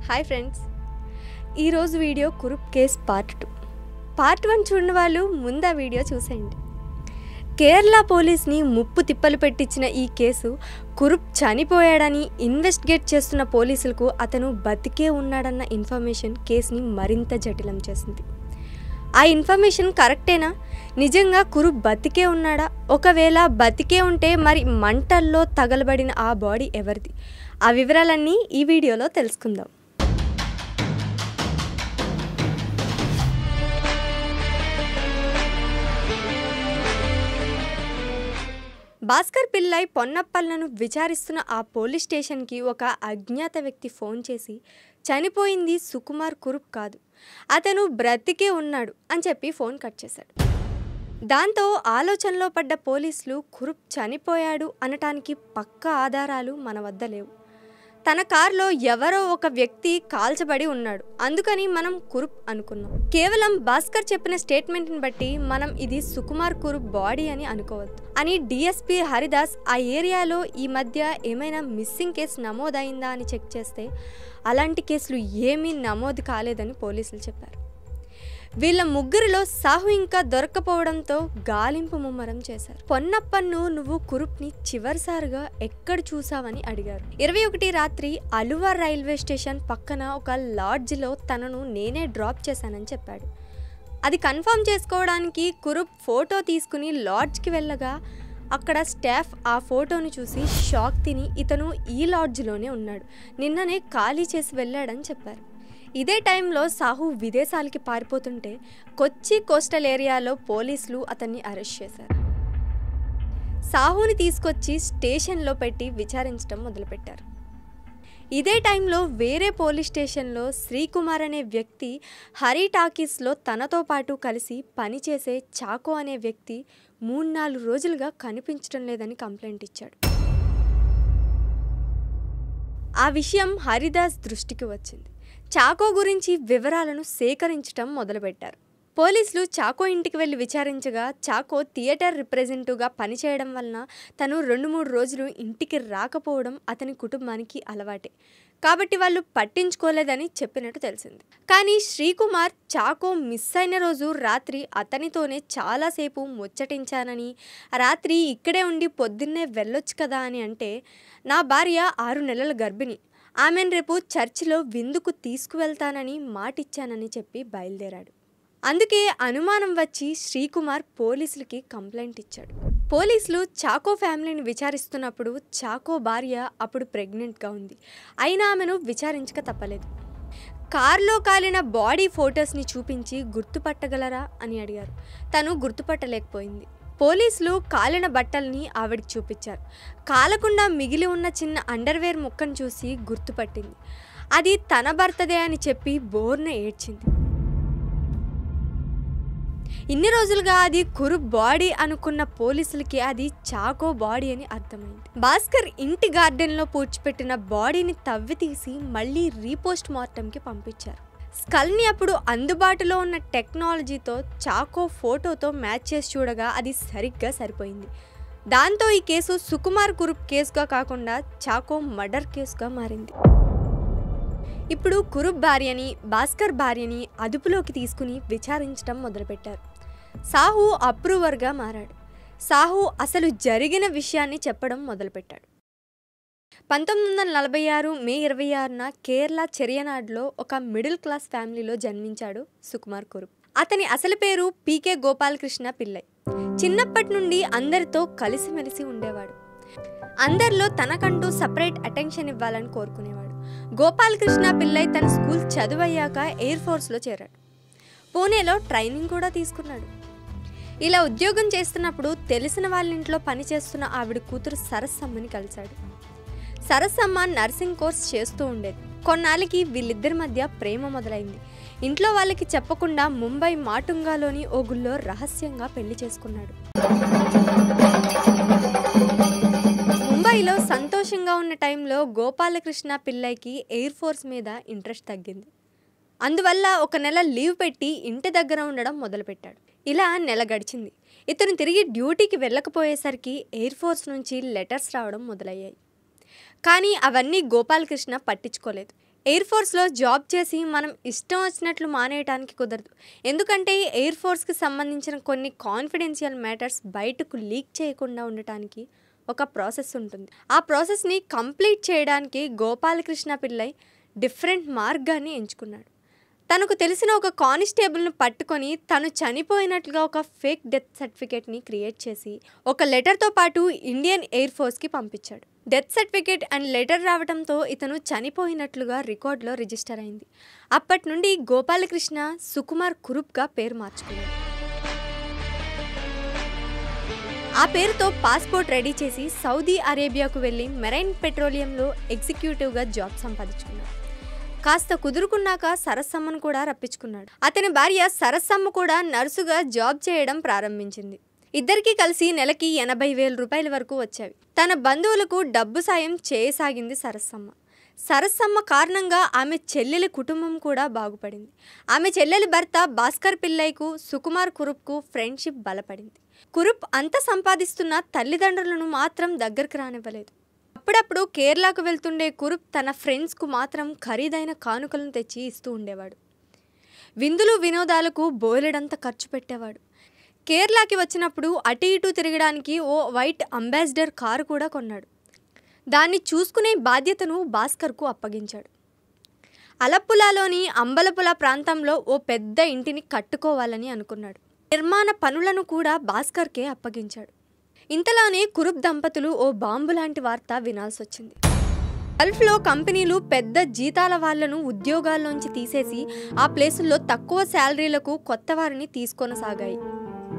Hi friends, ఈరోజు video Kurup case part 2. Part 1 చూడని వాళ్ళు ముందు ఆ వీడియో చూసేయండి. కేరళ పోలీస్ని ముప్పు తిప్పలు పెట్టించిన ఈ కేసు కురుప్ చనిపోయాడని ఇన్వెస్టిగేట్ చేస్తున్న పోలీసులకు అతను బతికే ఉన్నాడన్న ఇన్ఫర్మేషన్ కేసుని మరింత జటిలం చేసింది. ఆ ఇన్ఫర్మేషన్ కరెక్టేనా? నిజంగా కురుప్ బతికే ఉన్నాడా? ఒకవేళ బతికే ఉంటే మరి మంటల్లో తగలబడిన ఆ బాడీ ఎవరిది? ఆ వివరాలన్నీ ఈ వీడియోలో తెలుసుకుందాం. భాస్కర్ పిల్లై పొన్నప్పలను విచారిస్తున్న ఆ పోలీస్ స్టేషన్కి ఒక అజ్ఞాత వ్యక్తి ఫోన్ చేసి చనిపోయింది సుకుమార్ కురుప్ కాదు, అతను బ్రతికే ఉన్నాడు అని చెప్పి ఫోన్ కట్ చేశాడు. దాంతో ఆలోచనలో పడ్డ పోలీసులు కురుప్ చనిపోయాడు అనటానికి పక్కా ఆధారాలు మన వద్ద లేవు. తన కారులో ఎవరో ఒక వ్యక్తి కాల్చబడి ఉన్నాడు, అందుకని మనం కురుప్ అనుకున్నాం. కేవలం భాస్కర్ చెప్పిన స్టేట్మెంట్ని బట్టి మనం ఇది సుకుమార్ కురుప్ బాడీ అని అనుకోవద్దు అని డిఎస్పీ హరిదాస్ ఆ ఏరియాలో ఈ మధ్య ఏమైనా మిస్సింగ్ కేసు నమోదైందా అని చెక్ చేస్తే అలాంటి కేసులు ఏమీ నమోదు కాలేదని పోలీసులు చెప్పారు. వీళ్ళ ముగ్గురిలో సాహు ఇంకా దొరక్కపోవడంతో గాలింపు ముమ్మరం చేశారు. పొన్నప్పన్ను నువ్వు కురుప్ని చివరిసారిగా ఎక్కడ చూసావని అడిగారు. 21 రాత్రి అలువార్ రైల్వే స్టేషన్ పక్కన ఒక లాడ్జ్లో తనను నేనే డ్రాప్ చేశానని చెప్పాడు. అది కన్ఫర్మ్ చేసుకోవడానికి కురుప్ ఫోటో తీసుకుని లాడ్జ్కి వెళ్ళగా అక్కడ స్టాఫ్ ఆ ఫోటోను చూసి షాక్ తిని ఇతను ఈ లాడ్జ్లోనే ఉన్నాడు, నిన్ననే ఖాళీ చేసి వెళ్ళాడని చెప్పారు. ఇదే టైంలో సాహు విదేశాలకి పారిపోతుంటే కొచ్చి కోస్టల్ ఏరియాలో పోలీసులు అతన్ని అరెస్ట్ చేశారు. సాహుని తీసుకొచ్చి స్టేషన్లో పెట్టి విచారించడం మొదలుపెట్టారు. ఇదే టైంలో వేరే పోలీస్ స్టేషన్లో శ్రీకుమార్ అనే వ్యక్తి హరి టాకీస్లో తనతో పాటు కలిసి పనిచేసే చాకో అనే వ్యక్తి 3-4 రోజులుగా కనిపించడం లేదని కంప్లైంట్ ఇచ్చాడు. ఆ విషయం హరిదాస్ దృష్టికి వచ్చింది. చాకో గురించి వివరాలను సేకరించడం మొదలుపెట్టారు. పోలీసులు చాకో ఇంటికి వెళ్ళి విచారించగా చాకో థియేటర్ రిప్రజెంటేటివ్గా పనిచేయడం వలన తను 2-3 రోజులు ఇంటికి రాకపోవడం అతని కుటుంబానికి అలవాటే, కాబట్టి వాళ్ళు పట్టించుకోలేదని చెప్పినట్టు తెలిసింది. కానీ శ్రీకుమార్ చాకో మిస్ అయిన రోజు రాత్రి అతనితోనే చాలాసేపు ముచ్చటించానని, రాత్రి ఇక్కడే ఉండి పొద్దున్నే వెళ్ళొచ్చు కదా అని అంటే, నా భార్య 6 నెలల గర్భిణి, ఆమెను రేపు చర్చిలో విందుకు తీసుకువెళ్తానని మాటిచ్చానని చెప్పి బయలుదేరాడు. అందుకే అనుమానం వచ్చి శ్రీకుమార్ పోలీసులకి కంప్లైంట్ ఇచ్చాడు. పోలీసులు చాకో ఫ్యామిలీని విచారిస్తున్నప్పుడు చాకో భార్య అప్పుడు ప్రెగ్నెంట్గా ఉంది, అయినా ఆమెను విచారించక తప్పలేదు. కారులో కాలిన బాడీ ఫొటోస్ని చూపించి గుర్తుపట్టగలరా అని అడిగారు. తను గుర్తుపట్టలేకపోయింది. పోలీసులు కాలిన బట్టల్ని ఆవిడికి చూపించారు. కాలకుండా మిగిలి ఉన్న చిన్న అండర్వేర్ ముక్కను చూసి గుర్తుపట్టింది. అది తన భర్తదే అని చెప్పి బోర్న ఏడ్చింది. ఇన్ని రోజులుగా అది కురుప్ బాడీ అనుకున్న పోలీసులకి అది చాకో బాడీ అని అర్థమైంది. భాస్కర్ ఇంటి గార్డెన్లో పూడ్చిపెట్టిన బాడీని తవ్వి తీసి మళ్ళీ రీపోస్ట్ మార్టంకి పంపించారు. స్కల్ని అప్పుడు అందుబాటులో ఉన్న టెక్నాలజీతో చాకో ఫోటోతో మ్యాచ్ చేసి చూడగా అది సరిగ్గా సరిపోయింది. దాంతో ఈ కేసు సుకుమార్ కురుప్ కేసుగా కాకుండా చాకో మర్డర్ కేసుగా మారింది. ఇప్పుడు కురుప్ భార్యని భాస్కర్ భార్యని అదుపులోకి తీసుకుని విచారించడం మొదలుపెట్టారు. సాహు అప్రూవర్గా మారాడు. సాహు అసలు జరిగిన విషయాన్ని చెప్పడం మొదలుపెట్టాడు. 1946 మే 26న కేరళ చెరియనాడ్లో ఒక మిడిల్ క్లాస్ ఫ్యామిలీలో జన్మించాడు సుకుమార్ కురుప్. అతని అసలు పేరు పీకే గోపాలకృష్ణ పిల్లై. చిన్నప్పటి నుండి అందరితో కలిసిమెలిసి ఉండేవాడు. అందరిలో తనకంటూ సపరేట్ అటెన్షన్ ఇవ్వాలని కోరుకునేవాడు. గోపాలకృష్ణ పిల్లై తన స్కూల్ చదువయ్యాక ఎయిర్ ఫోర్స్లో చేరాడు. పూణేలో ట్రైనింగ్ కూడా తీసుకున్నాడు. ఇలా ఉద్యోగం చేస్తున్నప్పుడు తెలిసిన వాళ్ళ ఇంట్లో పనిచేస్తున్న ఆవిడ కూతురు సరస్సమ్మని కలిశాడు. సరస్సమ్మ నర్సింగ్ కోర్స్ చేస్తూ ఉండేది. కొన్నాళ్ళకి వీళ్ళిద్దరి మధ్య ప్రేమ మొదలైంది. ఇంట్లో వాళ్ళకి చెప్పకుండా ముంబై మాటుంగాలోని ఓ గుళ్ళో రహస్యంగా పెళ్లి చేసుకున్నాడు. ముంబైలో సంతోషంగా ఉన్న టైంలో గోపాలకృష్ణ పిల్లైకి ఎయిర్ ఫోర్స్ మీద ఇంట్రెస్ట్ తగ్గింది. అందువల్ల ఒక నెల లీవ్ పెట్టి ఇంటి దగ్గర ఉండడం మొదలుపెట్టాడు. ఇలా నెల గడిచింది. ఇతను తిరిగి డ్యూటీకి వెళ్ళకపోయేసరికి ఎయిర్ ఫోర్స్ నుంచి లెటర్స్ రావడం మొదలయ్యాయి. కానీ అవన్నీ గోపాలకృష్ణ పట్టించుకోలేదు. ఎయిర్ ఫోర్స్లో జాబ్ చేసి మనం ఇష్టం వచ్చినట్లు మానేయడానికి కుదరదు. ఎందుకంటే ఎయిర్ ఫోర్స్కి సంబంధించిన కొన్ని కాన్ఫిడెన్షియల్ మ్యాటర్స్ బయటకు లీక్ చేయకుండా ఉండటానికి ఒక ప్రాసెస్ ఉంటుంది. ఆ ప్రాసెస్ని కంప్లీట్ చేయడానికి గోపాలకృష్ణ పిల్లై డిఫరెంట్ మార్గాన్ని ఎంచుకున్నాడు. తనకు తెలిసిన ఒక కానిస్టేబుల్ను పట్టుకొని తను చనిపోయినట్లుగా ఒక ఫేక్ డెత్ సర్టిఫికేట్ని క్రియేట్ చేసి ఒక లెటర్తో పాటు ఇండియన్ ఎయిర్ ఫోర్స్కి పంపించాడు. డెత్ సర్టిఫికేట్ అండ్ లెటర్ రావడంతో ఇతను చనిపోయినట్లుగా రికార్డులో రిజిస్టర్ అయింది. అప్పటి నుండి గోపాలకృష్ణ సుకుమార్ కురుప్గా పేరు మార్చుకున్నాడు. ఆ పేరుతో పాస్పోర్ట్ రెడీ చేసి సౌదీ అరేబియాకు వెళ్ళి మెరైన్ పెట్రోలియంలో ఎగ్జిక్యూటివ్గా జాబ్ సంపాదించుకున్నాడు. కాస్త కుదురుకున్నాక సరస్సమ్మను కూడా రప్పించుకున్నాడు. అతని భార్య సరస్సమ్మ కూడా నర్సుగా జాబ్ చేయడం ప్రారంభించింది. ఇద్దరికీ కలిసి నెలకి 80,000 రూపాయల వరకు వచ్చేవి. తన బంధువులకు డబ్బు సాయం చేయసాగింది సరస్సమ్మ. సరస్సమ్మ కారణంగా ఆమె చెల్లెలి కుటుంబం కూడా బాగుపడింది. ఆమె చెల్లెలి భర్త భాస్కర్ పిల్లైకు సుకుమార్ కురుప్కు ఫ్రెండ్షిప్ బలపడింది. కురుప్ అంత సంపాదిస్తున్న తల్లిదండ్రులను మాత్రం దగ్గరకు రానివ్వలేదు. అప్పుడప్పుడు కేరళకు వెళ్తుండే కురుప్ తన ఫ్రెండ్స్కు మాత్రం ఖరీదైన కానుకలను తెచ్చి ఇస్తూ ఉండేవాడు. విందులు వినోదాలకు బోలెడంత ఖర్చు పెట్టేవాడు. కేరళకి వచ్చినప్పుడు అటు ఇటు తిరగడానికి ఓ వైట్ అంబాసిడర్ కారు కూడా కొన్నాడు. దాన్ని చూసుకునే బాధ్యతను భాస్కర్కు అప్పగించాడు. అలప్పులాలోని అంబలపుల ప్రాంతంలో ఓ పెద్ద ఇంటిని కట్టుకోవాలని అనుకున్నాడు. నిర్మాణ పనులను కూడా భాస్కర్కే అప్పగించాడు. ఇంతలోనే కురుప్ దంపతులు ఓ బాంబు లాంటి వార్త వినాల్సి వచ్చింది. గల్ఫ్లో కంపెనీలు పెద్ద జీతాల వాళ్లను ఉద్యోగాల్లోంచి తీసేసి ఆ ప్లేసుల్లో తక్కువ శాలరీలకు కొత్త వారిని తీసుకొనసాగాయి.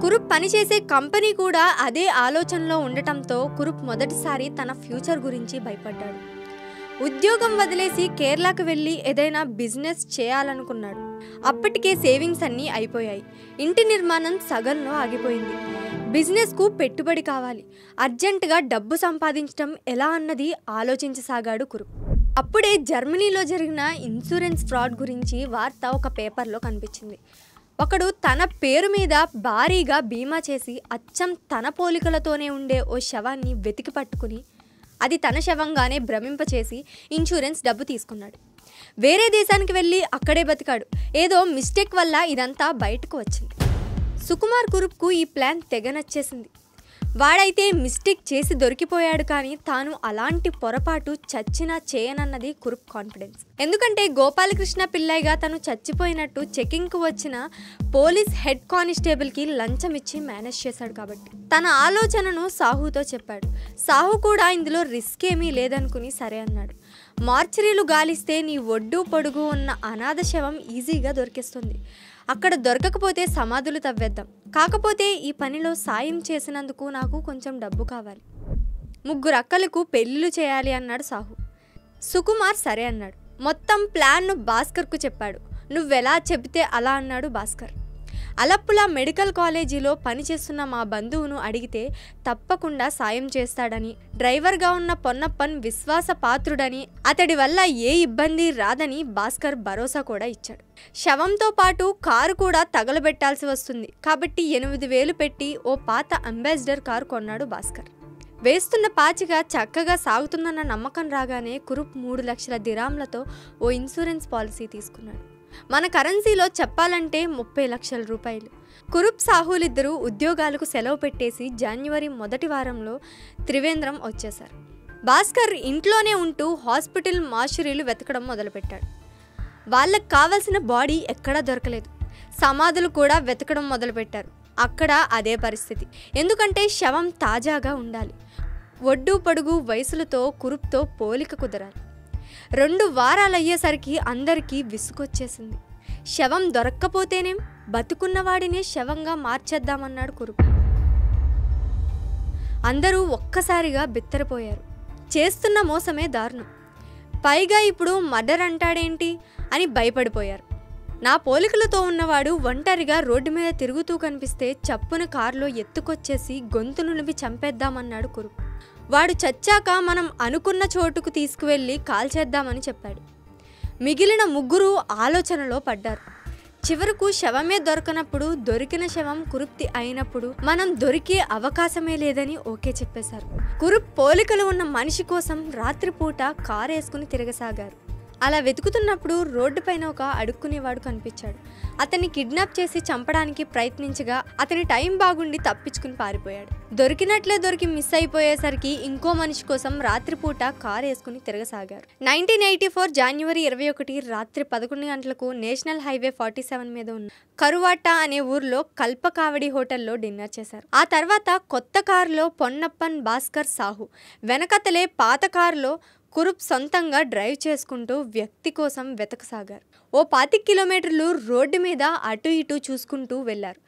కురుప్ పనిచేసే కంపెనీ కూడా అదే ఆలోచనలో ఉండటంతో కురుప్ మొదటిసారి తన ఫ్యూచర్ గురించి భయపడ్డాడు. ఉద్యోగం వదిలేసి కేరళకు వెళ్ళి ఏదైనా బిజినెస్ చేయాలనుకున్నాడు. అప్పటికే సేవింగ్స్ అన్నీ అయిపోయాయి. ఇంటి నిర్మాణం సగంలో ఆగిపోయింది. బిజినెస్కు పెట్టుబడి కావాలి. అర్జెంటుగా డబ్బు సంపాదించడం ఎలా అన్నది ఆలోచించసాగాడు కురుప్. అప్పుడే జర్మనీలో జరిగిన ఇన్సూరెన్స్ ఫ్రాడ్ గురించి వార్త ఒక పేపర్లో కనిపించింది. ఒకడు తన పేరు మీద భారీగా బీమా చేసి అచ్చం తన పోలికలతోనే ఉండే ఓ శవాన్ని వెతికి పట్టుకుని అది తన శవంగానే భ్రమింపచేసి ఇన్సూరెన్స్ డబ్బు తీసుకున్నాడు. వేరే దేశానికి వెళ్ళి అక్కడే బతికాడు. ఏదో మిస్టేక్ వల్ల ఇదంతా బయటకు వచ్చింది. సుకుమార్ కురుప్కు ఈ ప్లాన్ తెగ నచ్చేసింది. వాడైతే మిస్టేక్ చేసి దొరికిపోయాడు, కానీ తాను అలాంటి పొరపాటు చచ్చినా చేయనన్నది కురుప్ కాన్ఫిడెన్స్. ఎందుకంటే గోపాలకృష్ణ పిల్లైగా తను చచ్చిపోయినట్టు చెకింగ్కు వచ్చిన పోలీస్ హెడ్ కానిస్టేబుల్కి లంచం ఇచ్చి మేనేజ్ చేశాడు కాబట్టి. తన ఆలోచనను సాహుతో చెప్పాడు. సాహు కూడా ఇందులో రిస్క్ ఏమీ లేదనుకుని సరే అన్నాడు. మార్చరీలు గాలిస్తే నీ ఒడ్డు పొడుగు ఉన్న అనాథ శవం ఈజీగా దొరికేస్తుంది. అక్కడ దొరకకపోతే సమాధులు తవ్వేద్దాం. కాకపోతే ఈ పనిలో సాయం చేసినందుకు నాకు కొంచెం డబ్బు కావాలి. 3 అక్కలకు పెళ్ళిళ్ళు చేయాలి అన్నాడు సాహు. సుకుమార్ సరే అన్నాడు. మొత్తం ప్లాన్ను భాస్కర్కు చెప్పాడు. నువ్వెలా చెబితే అలా అన్నాడు భాస్కర్. అలప్పుల మెడికల్ కాలేజీలో పనిచేస్తున్న మా బంధువును అడిగితే తప్పకుండా సాయం చేస్తాడని, డ్రైవర్గా ఉన్న పొన్నప్పన్ విశ్వాసపాత్రుడని, అతడి వల్ల ఏ ఇబ్బంది రాదని భాస్కర్ భరోసా కూడా ఇచ్చాడు. శవంతో పాటు కారు కూడా తగలబెట్టాల్సి వస్తుంది కాబట్టి 8,000 పెట్టి ఓ పాత అంబాసిడర్ కారు కొన్నాడు భాస్కర్. వేస్తున్న పాచిక చక్కగా సాగుతుందన్న నమ్మకం రాగానే కురుప్ 3 లక్షల దిరాంలతో ఓ ఇన్సూరెన్స్ పాలసీ తీసుకున్నాడు. మన కరెన్సీలో చెప్పాలంటే 30 లక్షల రూపాయలు. కురుప్ సాహులిద్దరూ ఉద్యోగాలకు సెలవు పెట్టేసి జనవరి మొదటి వారంలో త్రివేంద్రం వచ్చేశారు. భాస్కర్ ఇంట్లోనే ఉంటూ హాస్పిటల్ మార్చురీలు వెతకడం మొదలుపెట్టాడు. వాళ్ళకు కావలసిన బాడీ ఎక్కడా దొరకలేదు. సమాధులు కూడా వెతకడం మొదలుపెట్టారు. అక్కడ అదే పరిస్థితి. ఎందుకంటే శవం తాజాగా ఉండాలి. ఒడ్డు పొడుగు వయసులతో కురుప్తో పోలిక కుదరాలి. 2 వారాలయ్యేసరికి అందరికీ విసుగొచ్చేసింది. శవం దొరక్కపోతేనేం, బతుకున్నవాడినే శవంగా మార్చేద్దామన్నాడు కురుప్. అందరూ ఒక్కసారిగా బిత్తరపోయారు. చేస్తున్న మోసమే దారుణం, పైగా ఇప్పుడు మర్డర్ అంటాడేంటి అని భయపడిపోయారు. నా పోలికలతో ఉన్నవాడు ఒంటరిగా రోడ్డు మీద తిరుగుతూ కనిపిస్తే చప్పున కారులో ఎత్తుకొచ్చేసి గొంతు నులిపి చంపేద్దామన్నాడు కురుప్. వాడు చచ్చాక మనం అనుకున్న చోటుకు తీసుకువెళ్ళి కాల్చేద్దామని చెప్పాడు. మిగిలిన 3 ఆలోచనలో పడ్డారు. చివరకు శవమే దొరకనప్పుడు, దొరికిన శవం కురుప్తి అయినప్పుడు మనం దొరికే అవకాశమే లేదని ఓకే చెప్పేశారు. కురుప్ పోలికలు ఉన్న మనిషి కోసం రాత్రిపూట కారేసుకుని తిరగసాగారు. అలా వెతుకుతున్నప్పుడు రోడ్డు పైన ఒక అడుక్కునేవాడు కనిపించాడు. అతన్ని కిడ్నాప్ చేసి చంపడానికి ప్రయత్నించగా అతని టైం బాగుండి తప్పించుకుని పారిపోయాడు. దొరికి మిస్ అయిపోయేసరికి ఇంకో మనిషి కోసం రాత్రిపూట కారు వేసుకుని తిరగసాగారు. 1984 జనవరి 21 రాత్రి 11 గంటలకు నేషనల్ హైవే 47 మీద ఉన్న కరువాట అనే ఊర్లో కల్పకావడి హోటల్లో డిన్నర్ చేశారు. ఆ తర్వాత కొత్త కారులో పొన్నప్పన్, భాస్కర్, సాహు, వెనకతలే పాత కారులో కురుప్ సొంతంగా డ్రైవ్ చేసుకుంటూ వ్యక్తి కోసం వెతకసాగారు. ఓ 25 కిలోమీటర్లు రోడ్డు మీద అటు ఇటు చూసుకుంటూ వెళ్లారు.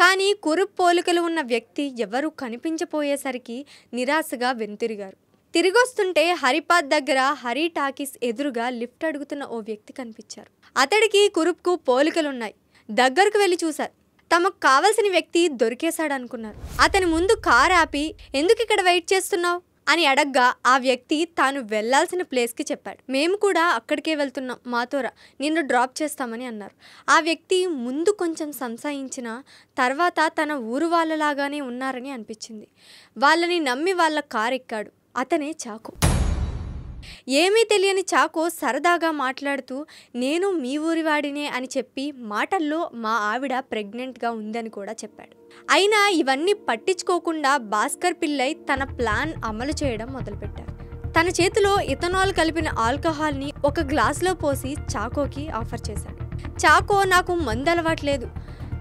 కానీ కురుప్ పోలికలు ఉన్న వ్యక్తి ఎవరూ కనిపించపోయేసరికి నిరాశగా వెనుతిరిగారు. తిరిగొస్తుంటే హరిపాద్ దగ్గర హరి టాకీస్ ఎదురుగా లిఫ్ట్ అడుగుతున్న ఓ వ్యక్తి కనిపించారు. అతడికి కురుప్కు పోలికలున్నాయి. దగ్గరకు వెళ్ళి చూశారు. తమకు కావలసిన వ్యక్తి దొరికేశాడనుకున్నారు. అతని ముందు కారు ఆపి, ఎందుకు ఇక్కడ వెయిట్ చేస్తున్నావు అని అడగ్గా ఆ వ్యక్తి తాను వెళ్లాల్సిన ప్లేస్కి చెప్పాడు. మేము కూడా అక్కడికే వెళ్తున్నాం, మాతోరా, నిన్ను డ్రాప్ చేస్తామని అన్నారు. ఆ వ్యక్తి ముందు కొంచెం సంశయించిన తర్వాత తన ఊరు వాళ్ళలాగానే ఉన్నారని అనిపించింది. వాళ్ళని నమ్మి వాళ్ళ కారు ఎక్కాడు. అతనే చాకో. ఏమీ తెలియని చాకో సరదాగా మాట్లాడుతూ నేను మీ ఊరివాడినే అని చెప్పి మాటల్లో మా ఆవిడ ప్రెగ్నెంట్గా ఉందని కూడా చెప్పాడు. అయినా ఇవన్నీ పట్టించుకోకుండా భాస్కర్ పిల్లై తన ప్లాన్ అమలు చేయడం మొదలుపెట్టారు. తన చేతిలో ఇథనాల్ కలిపిన ఆల్కహాల్ని ఒక గ్లాసులో పోసి చాకోకి ఆఫర్ చేశాడు. చాకో నాకు మందు అలవాట్లేదు,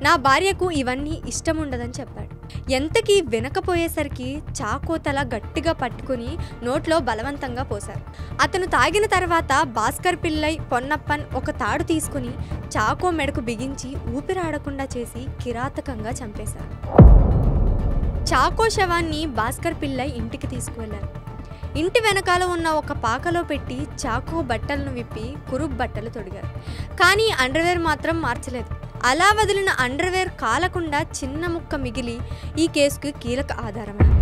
నా భార్యకు ఇవన్నీ ఇష్టం ఉండదని చెప్పాడు. ఎంతకీ వినకపోయేసరికి చాకో తల గట్టిగా పట్టుకుని నోట్లో బలవంతంగా పోశారు. అతను తాగిన తర్వాత భాస్కర్ పిల్లై, పొన్నప్పన్ ఒక తాడు తీసుకుని చాకో మెడకు బిగించి ఊపిరాడకుండా చేసి కిరాతకంగా చంపేశారు. చాకో శవాన్ని భాస్కర్ పిల్లై ఇంటికి తీసుకువెళ్లారు. ఇంటి వెనకాల ఉన్న ఒక పాకలో పెట్టి చాకో బట్టలను విప్పి కురుప్ బట్టలు తొడిగారు. కానీ అండర్వేర్ మాత్రం మార్చలేదు. అలా వదిలిన అండర్వేర్ కాలకుండా చిన్న ముక్క మిగిలి ఈ కేసుకు కీలక ఆధారమైంది.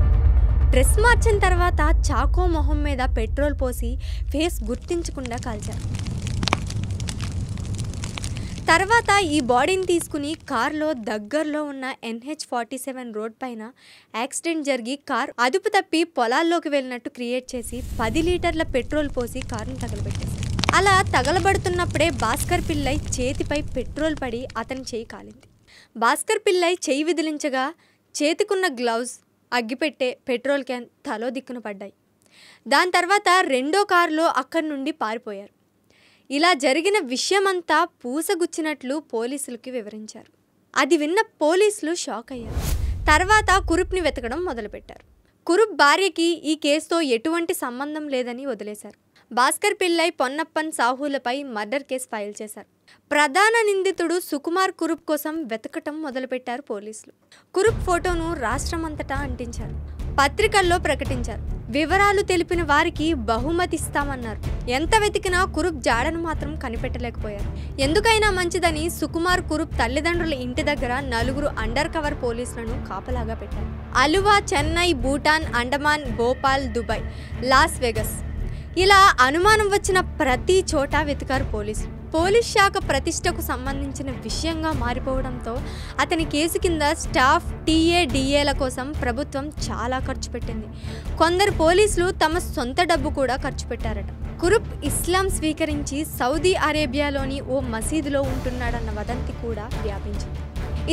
డ్రెస్ మార్చిన తర్వాత చాకో మొహం మీద పెట్రోల్ పోసి ఫేస్ గుర్తించకుండా కాల్చారు. తర్వాత ఈ బాడీని తీసుకుని కారులో దగ్గరలో ఉన్న NH47 రోడ్ పైన యాక్సిడెంట్ జరిగి కార్ అదుపు తప్పి పొలాల్లోకి వెళ్ళినట్టు క్రియేట్ చేసి 10 లీటర్ల పెట్రోల్ పోసి కారును తగలబెట్టేశారు. అలా తగలబడుతున్నప్పుడే భాస్కర్ పిల్లై చేతిపై పెట్రోల్ పడి అతని చేయి కాలింది. భాస్కర్ పిల్లై చేయి విదిలించగా చేతికున్న గ్లౌజ్, అగ్గిపెట్టే, పెట్రోల్ క్యాన్ తలో దిక్కున పడ్డాయి. దాని తర్వాత రెండో కారులో అక్కడి నుండి పారిపోయారు. ఇలా జరిగిన విషయమంతా పూసగుచ్చినట్లు పోలీసులకి వివరించారు. అది విన్న పోలీసులు షాక్ అయ్యారు. తర్వాత కురుప్ని వెతకడం మొదలుపెట్టారు. కురుప్ భార్యకి ఈ కేసుతో ఎటువంటి సంబంధం లేదని వదిలేశారు. భాస్కర్ పిల్లై, పొన్నప్పన్, సాహులపై మర్డర్ కేసు ఫైల్ చేశారు. ప్రధాన నిందితుడు సుకుమార్ కురుప్ కోసం వెతకటం మొదలుపెట్టారు పోలీసులు. కురుప్ ఫోటోను రాష్ట్రమంతటా అంటించారు. పత్రికల్లో ప్రకటించారు. వివరాలు తెలిపిన వారికి బహుమతి ఇస్తామన్నారు. ఎంత వెతికినా కురుప్ జాడను మాత్రం కనిపెట్టలేకపోయారు. ఎందుకైనా మంచిదని సుకుమార్ కురుప్ తల్లిదండ్రుల ఇంటి దగ్గర 4 అండర్ కవర్ పోలీసులను కాపలాగా పెట్టారు. అలువా, చెన్నై, భూటాన్, అండమాన్, భోపాల్, దుబాయ్, లాస్ వెగస్ ఇలా అనుమానం వచ్చిన ప్రతి చోట వెతికారు పోలీసులు. పోలీస్ శాఖ ప్రతిష్టకు సంబంధించిన విషయంగా మారిపోవడంతో అతని కేసు కింద స్టాఫ్, TA, DAల కోసం ప్రభుత్వం చాలా ఖర్చు పెట్టింది. కొందరు పోలీసులు తమ సొంత డబ్బు కూడా ఖర్చు పెట్టారట. కురుప్ ఇస్లాం స్వీకరించి సౌదీ అరేబియాలోని ఓ మసీదులో ఉంటున్నాడన్న వదంతి కూడా వ్యాపించింది.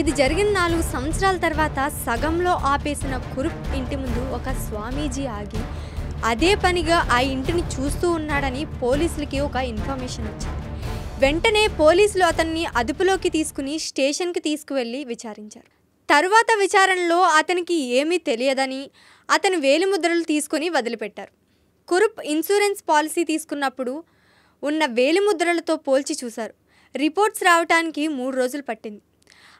ఇది జరిగిన 4 సంవత్సరాల తర్వాత సగంలో ఆపేసిన కురుప్ ఇంటి ముందు ఒక స్వామీజీ ఆగి అదే పనిగా ఆ ఇంటిని చూస్తూ ఉన్నాడని పోలీసులకి ఒక ఇన్ఫర్మేషన్ వచ్చింది. వెంటనే పోలీసులు అతన్ని అదుపులోకి తీసుకుని స్టేషన్కి తీసుకువెళ్ళి విచారించారు. తరువాత విచారణలో అతనికి ఏమీ తెలియదని అతని వేలిముద్రలు తీసుకుని వదిలిపెట్టారు. కురుప్ ఇన్సూరెన్స్ పాలసీ తీసుకున్నప్పుడు ఉన్న వేలిముద్రలతో పోల్చి చూశారు. రిపోర్ట్స్ రావడానికి 3 రోజులు పట్టింది.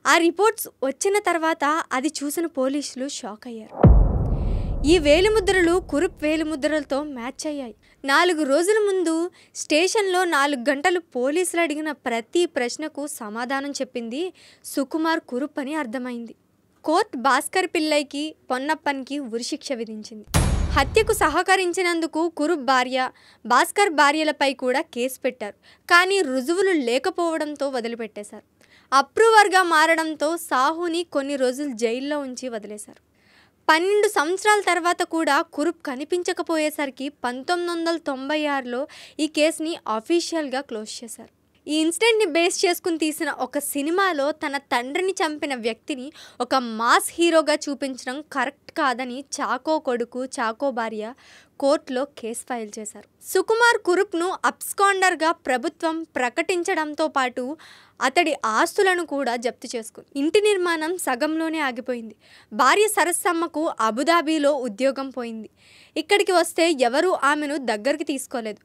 ఆ రిపోర్ట్స్ వచ్చిన తర్వాత అది చూసిన పోలీసులు షాక్ అయ్యారు. ఈ వేలిముద్రలు కురుప్ వేలిముద్రలతో మ్యాచ్ అయ్యాయి. 4 రోజుల ముందు స్టేషన్లో 4 గంటలు పోలీసులు అడిగిన ప్రతి ప్రశ్నకు సమాధానం చెప్పింది సుకుమార్ కురుప్ అని అర్థమైంది. కోర్టు భాస్కర్ పిల్లైకి, పొన్నప్పన్కి ఉరిశిక్ష విధించింది. హత్యకు సహకరించినందుకు కురుప్ భార్య, భాస్కర్ భార్యలపై కూడా కేసు పెట్టారు. కానీ రుజువులు లేకపోవడంతో వదిలిపెట్టేశారు. అప్రూవర్గా మారడంతో సాహుని కొన్ని రోజులు జైల్లో ఉంచి వదిలేశారు. 12 సంవత్సరాల తర్వాత కూడా కురుప్ కనిపించకపోయేసరికి 1996లో ఈ కేసుని అఫీషియల్గా క్లోజ్ చేశారు. ఈ ఇన్సిడెంట్ని బేస్ చేసుకుని తీసిన ఒక సినిమాలో తన తండ్రిని చంపిన వ్యక్తిని ఒక మాస్ హీరోగా చూపించడం కరెక్ట్ కాదని చాకో కొడుకు చాకో భార్య కోర్టులో కేసు ఫైల్ చేశారు. సుకుమార్ కురుప్ను అబ్స్కాండర్గా ప్రభుత్వం ప్రకటించడంతో పాటు అతడి ఆస్తులను కూడా జప్తు చేసుకుంది. ఇంటి నిర్మాణం సగంలోనే ఆగిపోయింది. భార్య సరస్సమ్మకు అబుదాబీలో ఉద్యోగం పోయింది. ఇక్కడికి వస్తే ఎవరూ ఆమెను దగ్గరికి తీసుకోలేదు.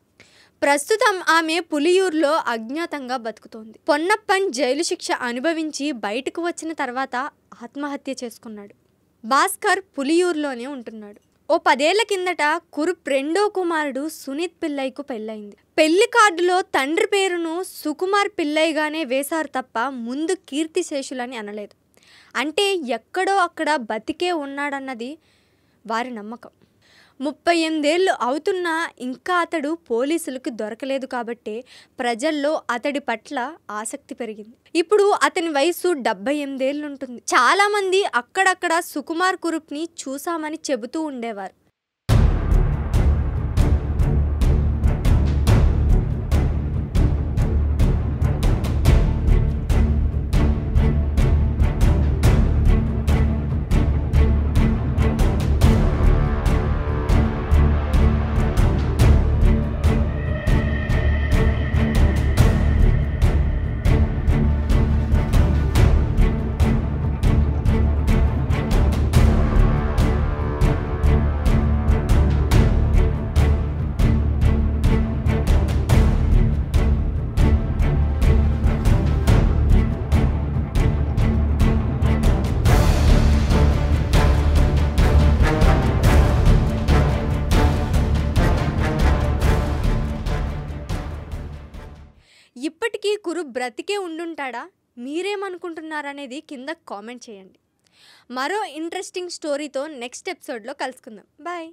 ప్రస్తుతం ఆమె పులియూరులో అజ్ఞాతంగా బతుకుతోంది. పొన్నప్పన్ జైలు శిక్ష అనుభవించి బయటకు వచ్చిన తర్వాత ఆత్మహత్య చేసుకున్నాడు. భాస్కర్ పులియూరులోనే ఉంటున్నాడు. ఓ 10 ఏళ్ల కిందట కురుప్ రెండో కుమారుడు సునీత్ పిల్లయ్యకు పెళ్ళయింది. పెళ్లి కార్డులో తండ్రి పేరును సుకుమార్ పిల్లయ్యగానే వేశారు తప్ప ముందు కీర్తిశేషులని అనలేదు. అంటే ఎక్కడో అక్కడ బతికే ఉన్నాడన్నది వారి నమ్మకం. 38 ఏళ్ళు అవుతున్నా ఇంకా అతడు పోలీసులకు దొరకలేదు కాబట్టే ప్రజల్లో అతడి పట్ల ఆసక్తి పెరిగింది. ఇప్పుడు అతని వయసు 78 ఏళ్ళుంటుంది. చాలామంది అక్కడక్కడ సుకుమార్ కురుప్ని చూసామని చెబుతూ ఉండేవారు. ఇప్పటికీ కురుప్ బ్రతికే ఉండుంటాడా? మీరేమనుకుంటున్నారనేది కింద కామెంట్ చేయండి. మరో ఇంట్రెస్టింగ్ స్టోరీతో నెక్స్ట్ ఎపిసోడ్లో కలుసుకుందాం. బాయ్.